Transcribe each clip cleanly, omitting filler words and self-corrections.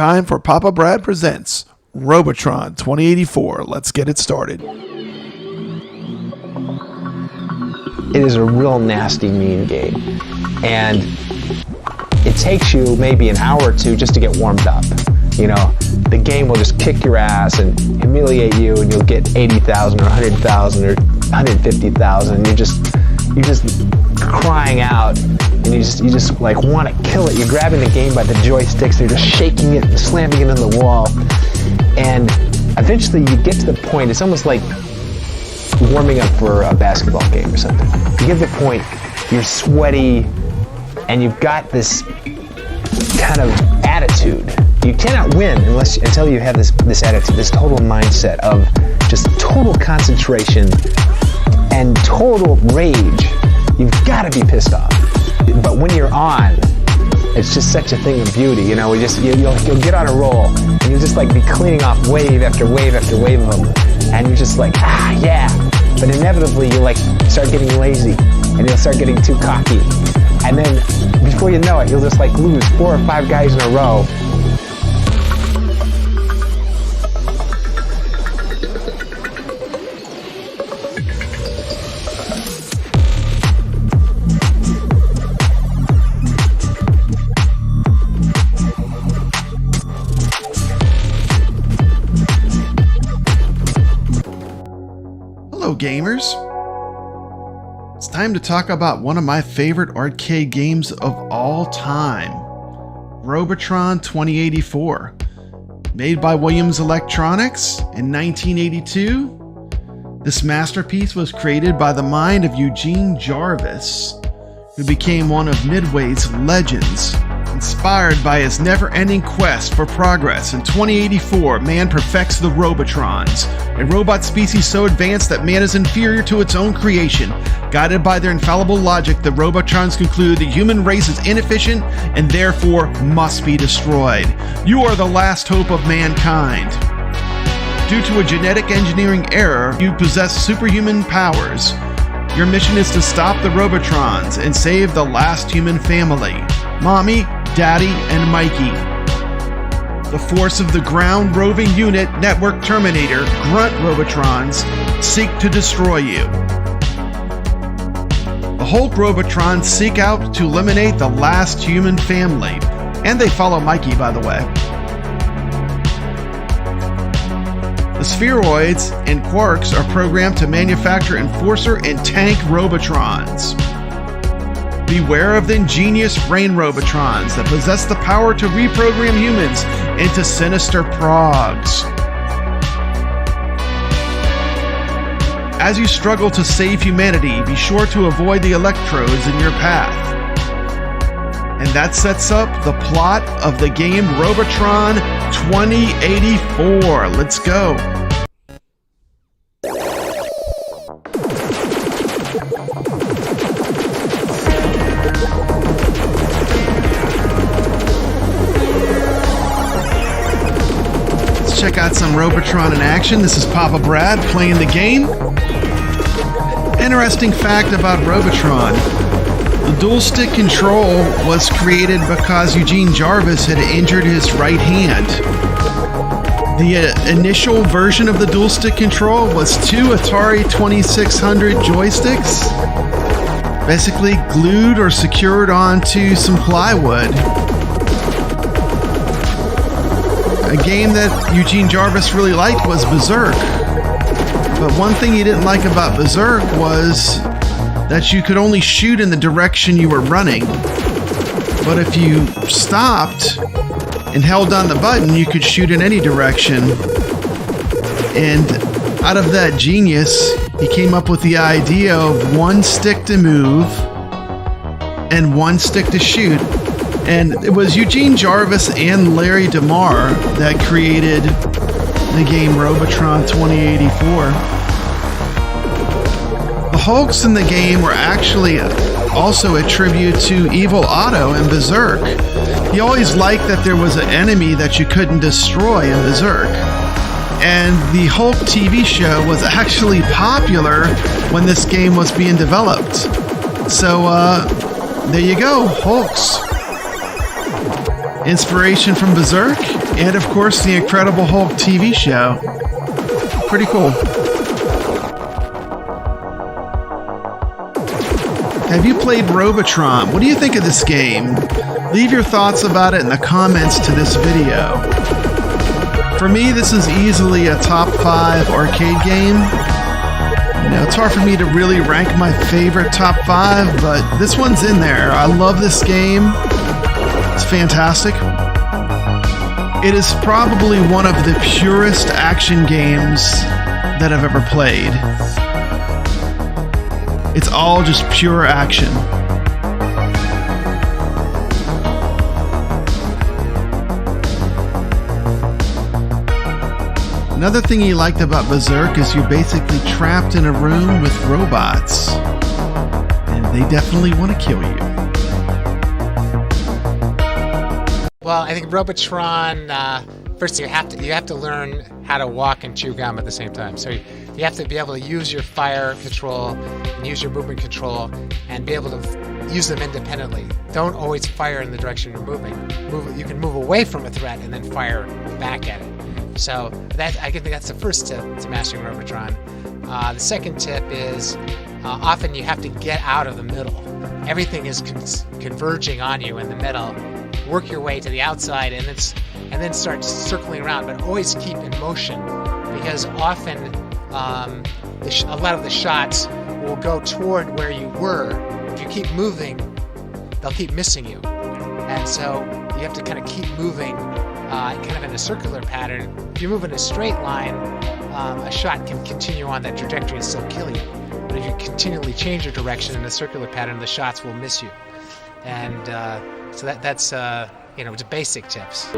time for Papa Brad Presents Robotron 2084. Let's get it started. It is a real nasty, mean game. And it takes you maybe an hour or two just to get warmed up. You know, the game will just kick your ass and humiliate you, and you'll get 80,000 or 100,000 or 150,000. You're just crying out, and you just like want to kill it. You're grabbing the game by the joysticks, and you're just shaking it and slamming it on the wall. And eventually you get to the point, it's almost like warming up for a basketball game or something. You get to the point, you're sweaty, and you've got this kind of attitude. You cannot win until you have this attitude, this total mindset of just total concentration and total rage. You've got to be pissed off. But when you're on, it's just such a thing of beauty. You know, you'll get on a roll, and you'll just like be cleaning off wave after wave after wave of them, and you're just like, yeah. But inevitably, you like start getting lazy, and you'll start getting too cocky, and then before you know it, you'll just like lose 4 or 5 guys in a row. Hello gamers, it's time to talk about one of my favorite arcade games of all time, Robotron 2084. Made by Williams Electronics in 1982, this masterpiece was created by the mind of Eugene Jarvis, who became one of Midway's legends. Inspired by his never-ending quest for progress, in 2084, man perfects the Robotrons, a robot species so advanced that man is inferior to its own creation. Guided by their infallible logic, the Robotrons conclude the human race is inefficient and therefore must be destroyed. You are the last hope of mankind. Due to a genetic engineering error, you possess superhuman powers. Your mission is to stop the Robotrons and save the last human family, Mommy, Daddy, and Mikey. The force of the ground roving unit Network Terminator, Grunt Robotrons, seek to destroy you. The Hulk Robotrons seek out to eliminate the last human family, and they follow Mikey, by the way. The spheroids and quarks are programmed to manufacture Enforcer and Tank Robotrons. Beware of the ingenious brain Robotrons that possess the power to reprogram humans into sinister progs. As you struggle to save humanity, be sure to avoid the electrodes in your path. And that sets up the plot of the game Robotron 2084. Let's go. Check out some Robotron in action. This is Papa Brad playing the game. Interesting fact about Robotron. The dual stick control was created because Eugene Jarvis had injured his right hand. The initial version of the dual stick control was 2 Atari 2600 joysticks, basically glued or secured onto some plywood. A game that Eugene Jarvis really liked was Berserk. But one thing he didn't like about Berserk was that you could only shoot in the direction you were running. But if you stopped and held down the button, you could shoot in any direction. And out of that genius, he came up with the idea of one stick to move and one stick to shoot. And it was Eugene Jarvis and Larry DeMar that created the game Robotron 2084. The Hulks in the game were actually also a tribute to Evil Otto in Berserk. He always liked that there was an enemy that you couldn't destroy in Berserk. And the Hulk TV show was actually popular when this game was being developed. So, there you go, Hulks. Inspiration from Berserk, and of course the Incredible Hulk TV show. Pretty cool. Have you played Robotron? What do you think of this game? Leave your thoughts about it in the comments to this video. For me, this is easily a top 5 arcade game. You know, it's hard for me to really rank my favorite top 5, but this one's in there. I love this game. It's fantastic. It is probably one of the purest action games that I've ever played. It's all just pure action. Another thing he liked about Berserk is you're basically trapped in a room with robots, and they definitely want to kill you. Well, I think Robotron, first you have to learn how to walk and chew gum at the same time. So you have to be able to use your fire control and use your movement control and be able to use them independently. Don't always fire in the direction you're moving. You can move away from a threat and then fire back at it. So I think that's the first tip to mastering Robotron. The second tip is often you have to get out of the middle. Everything is converging on you in the middle. Work your way to the outside and then start circling around, but always keep in motion, because often a lot of the shots will go toward where you were. If you keep moving, they'll keep missing you, and so you have to kind of keep moving kind of in a circular pattern. If you move in a straight line, a shot can continue on that trajectory and still kill you, but if you continually change your direction in a circular pattern, the shots will miss you. And so that's it's basic tips.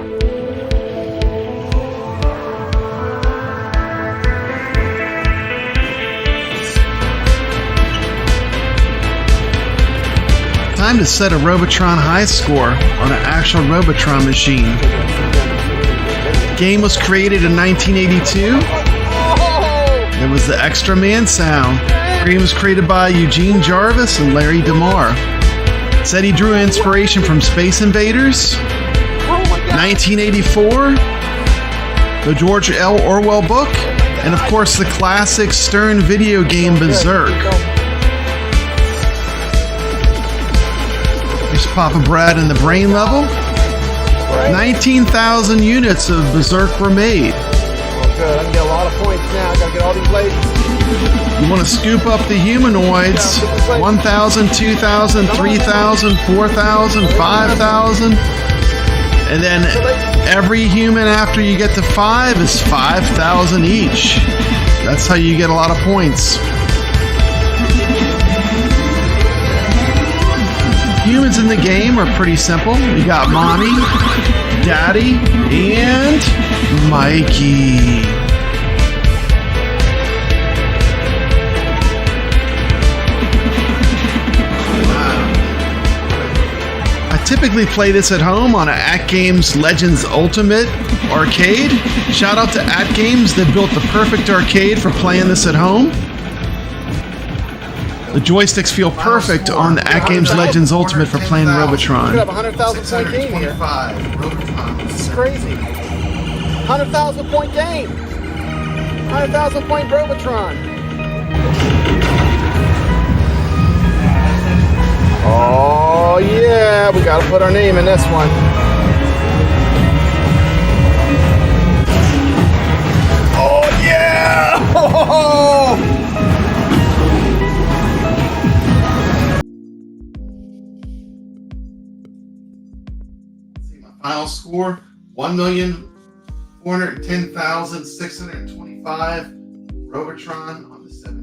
Time to set a Robotron high score on an actual Robotron machine. The game was created in 1982. There was the Extra Man sound. The game was created by Eugene Jarvis and Larry DeMar. Said he drew inspiration from Space Invaders, 1984, the George L. Orwell book, and of course the classic Stern video game Berserk. There's Papa Brad in the brain level. 19,000 units of Berserk were made. Oh, good. I can get a lot of points now. I gotta get all these blades. You want to scoop up the humanoids. 1,000, 2,000, 3,000, 4,000, 5,000. And then every human after you get to 5 is 5,000 each. That's how you get a lot of points. Humans in the game are pretty simple. You got Mommy, Daddy, and Mikey. I typically play this at home on an AtGames Legends Ultimate arcade. Shout out to AtGames, they built the perfect arcade for playing this at home. The joysticks feel perfect on the AtGames Legends Ultimate for playing Robotron. You have a 100,000 point game here. This is crazy. 100,000 point game. 100,000 point Robotron. Oh yeah, we gotta put our name in this one. Oh yeah! See my final score: 1,410,625. Robotron on the 7.